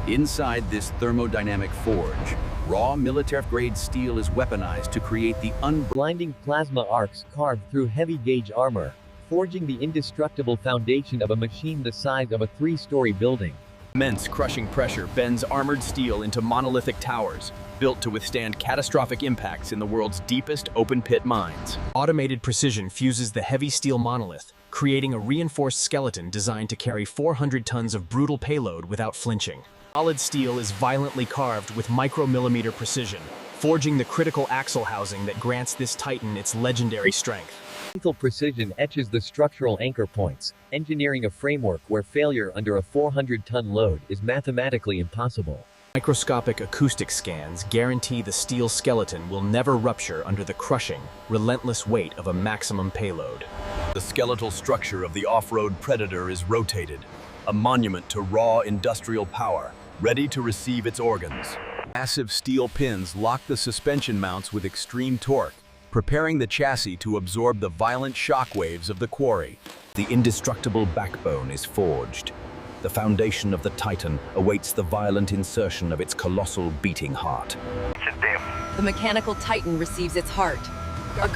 Inside this thermodynamic forge, raw military-grade steel is weaponized to create the blinding plasma arcs carved through heavy-gauge armor, forging the indestructible foundation of a machine the size of a three-story building. Immense crushing pressure bends armored steel into monolithic towers, built to withstand catastrophic impacts in the world's deepest open-pit mines. Automated precision fuses the heavy steel monolith, creating a reinforced skeleton designed to carry 400 tons of brutal payload without flinching. Solid steel is violently carved with micromillimeter precision, forging the critical axle housing that grants this titan its legendary strength. Lethal precision etches the structural anchor points, engineering a framework where failure under a 400-ton load is mathematically impossible. Microscopic acoustic scans guarantee the steel skeleton will never rupture under the crushing, relentless weight of a maximum payload. The skeletal structure of the off-road Predator is rotated, a monument to raw industrial power, ready to receive its organs. Massive steel pins lock the suspension mounts with extreme torque, preparing the chassis to absorb the violent shock waves of the quarry. The indestructible backbone is forged. The foundation of the Titan awaits the violent insertion of its colossal beating heart. The mechanical Titan receives its heart. A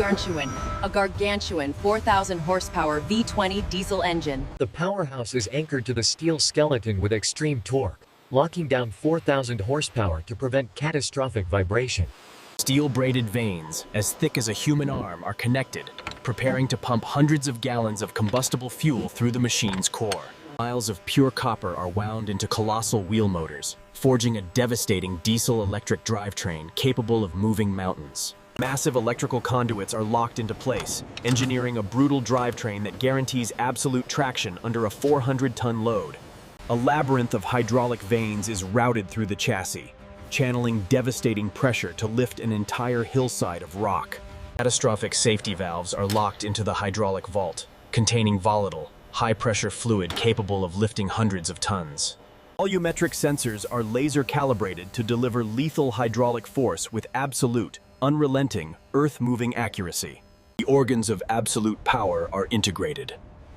gargantuan 4,000 horsepower V20 diesel engine. The powerhouse is anchored to the steel skeleton with extreme torque, locking down 4,000 horsepower to prevent catastrophic vibration. Steel-braided veins, as thick as a human arm, are connected, preparing to pump hundreds of gallons of combustible fuel through the machine's core. Miles of pure copper are wound into colossal wheel motors, forging a devastating diesel-electric drivetrain capable of moving mountains. Massive electrical conduits are locked into place, engineering a brutal drivetrain that guarantees absolute traction under a 400-ton load. A labyrinth of hydraulic veins is routed through the chassis, channeling devastating pressure to lift an entire hillside of rock. Catastrophic safety valves are locked into the hydraulic vault, containing volatile, high-pressure fluid capable of lifting hundreds of tons. Volumetric sensors are laser-calibrated to deliver lethal hydraulic force with absolute, unrelenting, earth-moving accuracy. The organs of absolute power are integrated,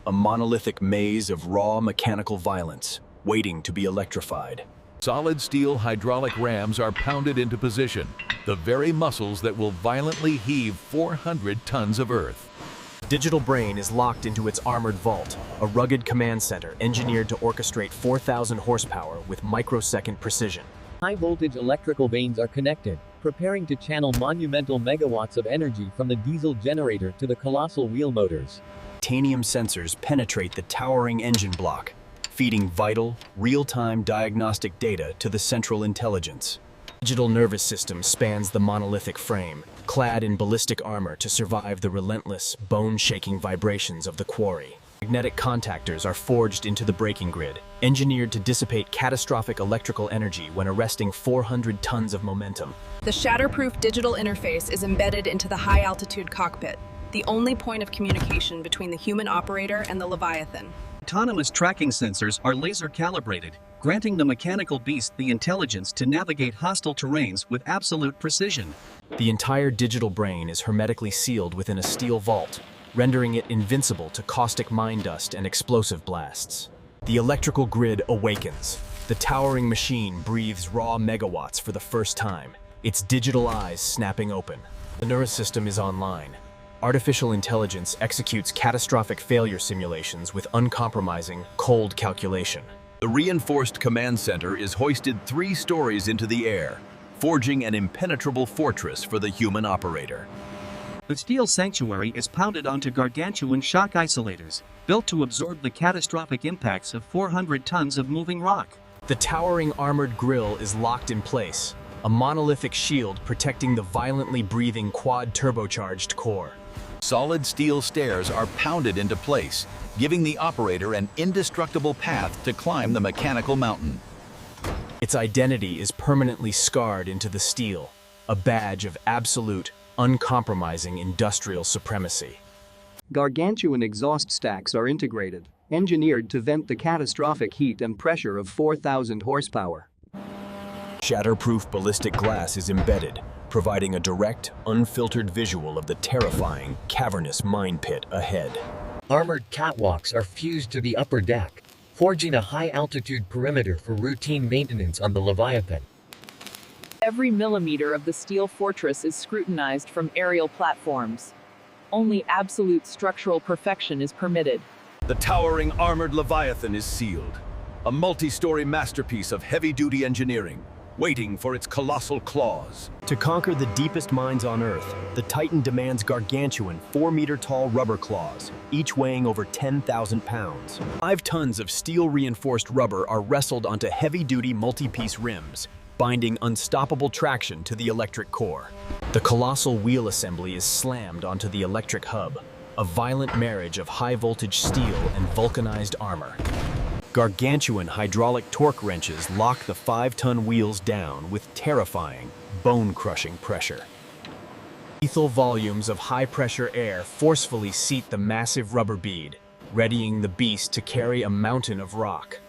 a monolithic maze of raw mechanical violence, waiting to be electrified. Solid steel hydraulic rams are pounded into position, the very muscles that will violently heave 400 tons of earth. Digital brain is locked into its armored vault, a rugged command center engineered to orchestrate 4,000 horsepower with microsecond precision. High-voltage electrical vanes are connected, preparing to channel monumental megawatts of energy from the diesel generator to the colossal wheel motors. Titanium sensors penetrate the towering engine block, feeding vital, real-time diagnostic data to the central intelligence. Digital nervous system spans the monolithic frame, clad in ballistic armor to survive the relentless, bone-shaking vibrations of the quarry. Magnetic contactors are forged into the braking grid, engineered to dissipate catastrophic electrical energy when arresting 400 tons of momentum. The shatterproof digital interface is embedded into the high-altitude cockpit, the only point of communication between the human operator and the Leviathan. Autonomous tracking sensors are laser-calibrated, granting the mechanical beast the intelligence to navigate hostile terrains with absolute precision. The entire digital brain is hermetically sealed within a steel vault, rendering it invincible to caustic mine dust and explosive blasts. The electrical grid awakens. The towering machine breathes raw megawatts for the first time, its digital eyes snapping open. The neurosystem is online. Artificial intelligence executes catastrophic failure simulations with uncompromising, cold calculation. The reinforced command center is hoisted 3 stories into the air, forging an impenetrable fortress for the human operator. The steel sanctuary is pounded onto gargantuan shock isolators, built to absorb the catastrophic impacts of 400 tons of moving rock. The towering armored grille is locked in place, a monolithic shield protecting the violently breathing quad-turbocharged core. Solid steel stairs are pounded into place, giving the operator an indestructible path to climb the mechanical mountain. Its identity is permanently scarred into the steel, a badge of absolute, uncompromising industrial supremacy. Gargantuan exhaust stacks are integrated, engineered to vent the catastrophic heat and pressure of 4,000 horsepower. Shatterproof ballistic glass is embedded, providing a direct, unfiltered visual of the terrifying, cavernous mine pit ahead. Armored catwalks are fused to the upper deck, forging a high-altitude perimeter for routine maintenance on the Leviathan. Every millimeter of the steel fortress is scrutinized from aerial platforms. Only absolute structural perfection is permitted. The towering armored Leviathan is sealed, a multi-story masterpiece of heavy-duty engineering, waiting for its colossal claws. To conquer the deepest mines on Earth, the Titan demands gargantuan 4-meter-tall rubber claws, each weighing over 10,000 pounds. 5 tons of steel-reinforced rubber are wrestled onto heavy-duty multi-piece rims, binding unstoppable traction to the electric core. The colossal wheel assembly is slammed onto the electric hub, a violent marriage of high-voltage steel and vulcanized armor. Gargantuan hydraulic torque wrenches lock the 5-ton wheels down with terrifying, bone-crushing pressure. Lethal volumes of high-pressure air forcefully seat the massive rubber bead, readying the beast to carry a mountain of rock.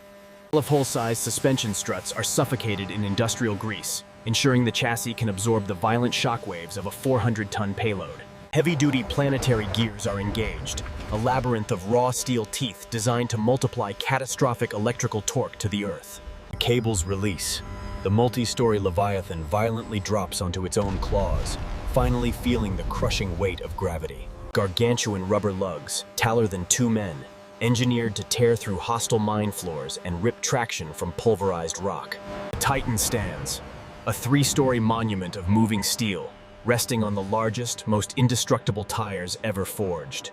Olive-hole-sized suspension struts are suffocated in industrial grease, ensuring the chassis can absorb the violent shockwaves of a 400-ton payload. Heavy-duty planetary gears are engaged, a labyrinth of raw steel teeth designed to multiply catastrophic electrical torque to the Earth. The cables release. The multi-story Leviathan violently drops onto its own claws, finally feeling the crushing weight of gravity. Gargantuan rubber lugs, taller than 2 men, engineered to tear through hostile mine floors and rip traction from pulverized rock. The Titan stands, a 3-story monument of moving steel, resting on the largest, most indestructible tires ever forged.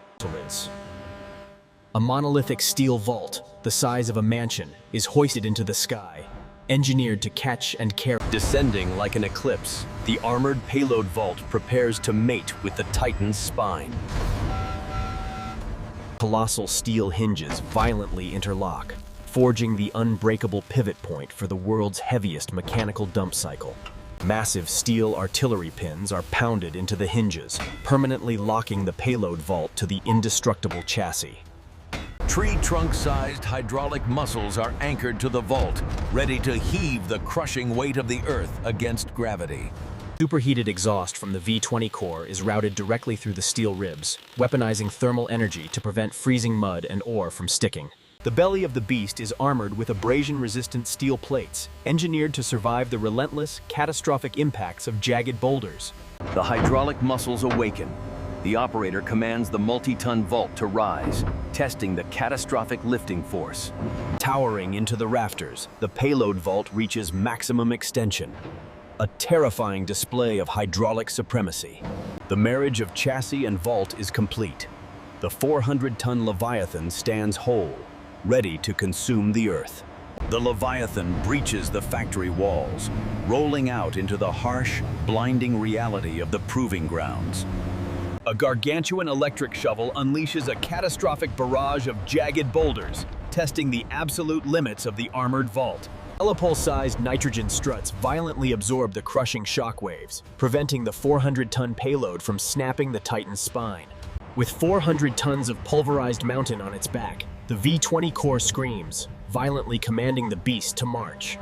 A monolithic steel vault, the size of a mansion, is hoisted into the sky, engineered to catch and carry. Descending like an eclipse, the armored payload vault prepares to mate with the Titan's spine. Colossal steel hinges violently interlock, forging the unbreakable pivot point for the world's heaviest mechanical dump cycle. Massive steel artillery pins are pounded into the hinges, permanently locking the payload vault to the indestructible chassis. Tree trunk-sized hydraulic muscles are anchored to the vault, ready to heave the crushing weight of the Earth against gravity. Superheated exhaust from the V-20 core is routed directly through the steel ribs, weaponizing thermal energy to prevent freezing mud and ore from sticking. The belly of the beast is armored with abrasion-resistant steel plates, engineered to survive the relentless, catastrophic impacts of jagged boulders. The hydraulic muscles awaken. The operator commands the multi-ton vault to rise, testing the catastrophic lifting force. Towering into the rafters, the payload vault reaches maximum extension, a terrifying display of hydraulic supremacy. The marriage of chassis and vault is complete. The 400-ton Leviathan stands whole, ready to consume the Earth. The Leviathan breaches the factory walls, rolling out into the harsh, blinding reality of the proving grounds. A gargantuan electric shovel unleashes a catastrophic barrage of jagged boulders, testing the absolute limits of the armored vault. Telepole-sized nitrogen struts violently absorb the crushing shockwaves, preventing the 400-ton payload from snapping the Titan's spine. With 400 tons of pulverized mountain on its back, the V-20 core screams, violently commanding the beast to march.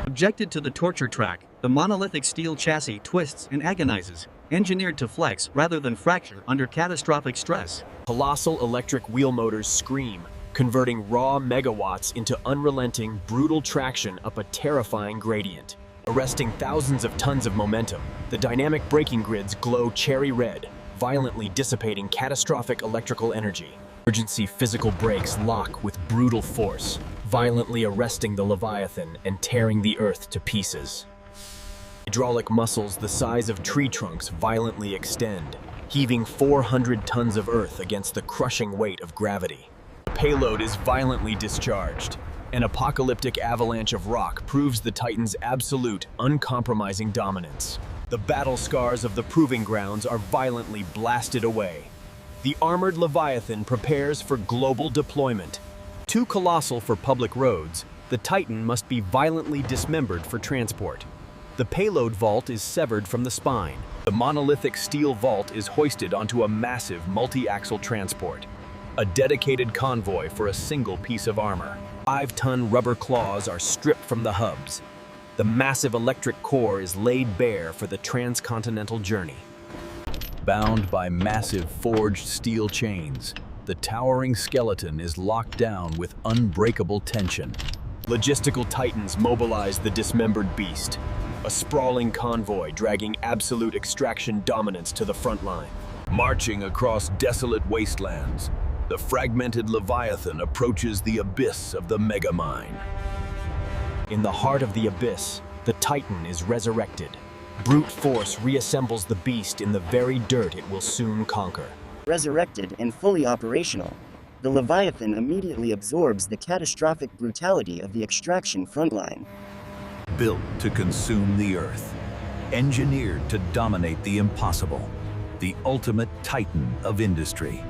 Subjected to the torture track, the monolithic steel chassis twists and agonizes, engineered to flex rather than fracture under catastrophic stress. Colossal electric wheel motors scream, converting raw megawatts into unrelenting, brutal traction up a terrifying gradient. Arresting thousands of tons of momentum, the dynamic braking grids glow cherry red, violently dissipating catastrophic electrical energy. Emergency physical brakes lock with brutal force, violently arresting the Leviathan and tearing the Earth to pieces. Hydraulic muscles the size of tree trunks violently extend, heaving 400 tons of Earth against the crushing weight of gravity. The payload is violently discharged. An apocalyptic avalanche of rock proves the Titan's absolute, uncompromising dominance. The battle scars of the proving grounds are violently blasted away. The armored Leviathan prepares for global deployment. Too colossal for public roads, the Titan must be violently dismembered for transport. The payload vault is severed from the spine. The monolithic steel vault is hoisted onto a massive multi-axle transport, a dedicated convoy for a single piece of armor. 5-ton rubber claws are stripped from the hubs. The massive electric core is laid bare for the transcontinental journey. Bound by massive forged steel chains, The towering skeleton is locked down with unbreakable tension. Logistical titans mobilize the dismembered beast, a sprawling convoy dragging absolute extraction dominance to the front line. Marching across desolate wastelands, the fragmented Leviathan approaches the abyss of the megamine. In the heart of the abyss, the Titan is resurrected. Brute force reassembles the beast in the very dirt it will soon conquer. Resurrected and fully operational, the Leviathan immediately absorbs the catastrophic brutality of the extraction frontline. Built to consume the Earth, engineered to dominate the impossible, the ultimate titan of industry.